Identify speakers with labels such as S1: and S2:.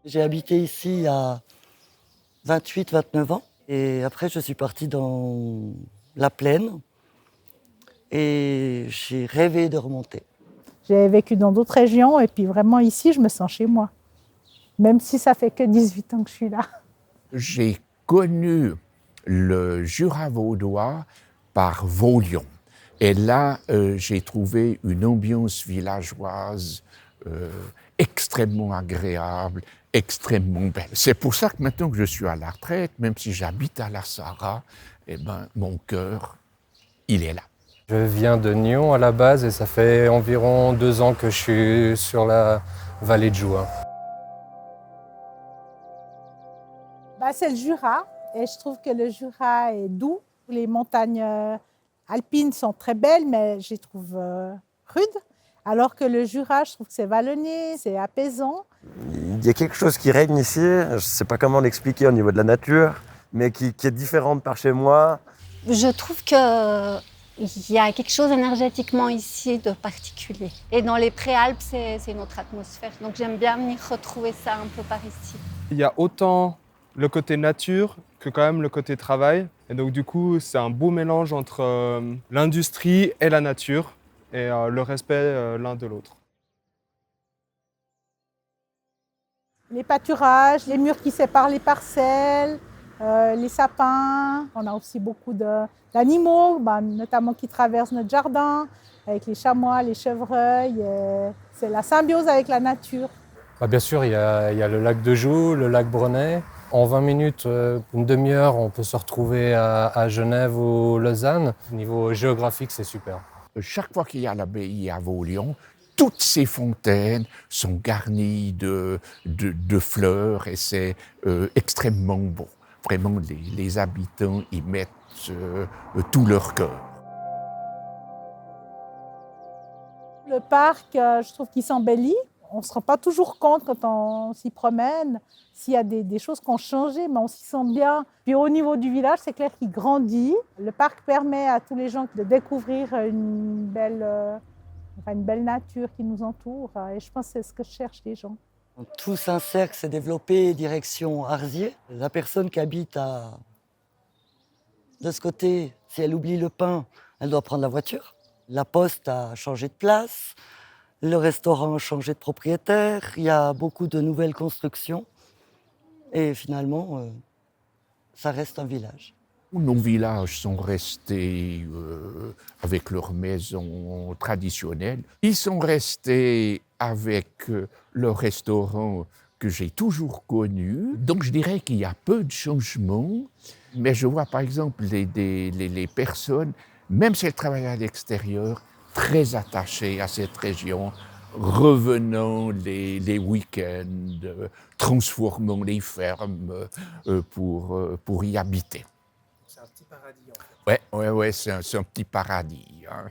S1: J'ai habité ici il y a 28-29 ans et après je suis partie dans la plaine et j'ai rêvé de remonter.
S2: J'ai vécu dans d'autres régions et puis vraiment ici, je me sens chez moi. Même si ça fait que 18 ans que je suis là.
S3: J'ai connu le Jura vaudois par Vaulion. Et là, j'ai trouvé une ambiance villageoise extrêmement agréable, extrêmement belle. C'est pour ça que maintenant que je suis à la retraite, même si j'habite à la Sarraz, eh ben, mon cœur, il est là.
S4: Je viens de Nyon à la base et ça fait environ 2 ans que je suis sur la vallée de Joux.
S2: C'est le Jura et je trouve que le Jura est doux. Les montagnes alpines sont très belles, mais je les trouve rudes. Alors que le Jura, je trouve que c'est vallonné, c'est apaisant.
S5: Il y a quelque chose qui règne ici, je ne sais pas comment l'expliquer au niveau de la nature, mais qui est différente par chez moi.
S6: Je trouve qu'il y a quelque chose énergétiquement ici de particulier. Et dans les Préalpes, c'est une autre atmosphère. Donc j'aime bien venir retrouver ça un peu par ici.
S7: Il y a autant le côté nature que quand même le côté travail. Et donc du coup, c'est un beau mélange entre l'industrie et la nature et le respect l'un de l'autre.
S2: Les pâturages, les murs qui séparent les parcelles, les sapins. On a aussi beaucoup d'animaux, notamment qui traversent notre jardin, avec les chamois, les chevreuils. C'est la symbiose avec la nature.
S4: Bien sûr, il y a le lac de Joux, le lac Brenay. En 20 minutes, une demi-heure, on peut se retrouver à Genève ou Lausanne. Au niveau géographique, c'est super.
S3: Chaque fois qu'il y a l'abbaye à Vaulion, toutes ces fontaines sont garnies de fleurs et c'est extrêmement beau. Vraiment, les habitants y mettent tout leur cœur.
S2: Le parc, je trouve qu'il s'embellit. On ne se rend pas toujours compte quand on s'y promène s'il y a des choses qui ont changé, mais on s'y sent bien. Puis au niveau du village, c'est clair qu'il grandit. Le parc permet à tous les gens de découvrir une belle nature qui nous entoure. Et je pense que c'est ce que cherchent les gens.
S1: Tout Saint-Cergue s'est développé direction Arzier. La personne qui habite de ce côté, si elle oublie le pain, elle doit prendre la voiture. La poste a changé de place. Le restaurant a changé de propriétaire, il y a beaucoup de nouvelles constructions et finalement, ça reste un village.
S3: Nos villages sont restés avec leurs maisons traditionnelles. Ils sont restés avec le restaurant que j'ai toujours connu. Donc je dirais qu'il y a peu de changements, mais je vois par exemple les personnes, même si elles travaillent à l'extérieur, très attachés à cette région, revenant les week-ends, transformant les fermes pour y habiter.
S4: C'est un petit paradis en fait.
S3: Ouais, c'est un petit paradis. Hein.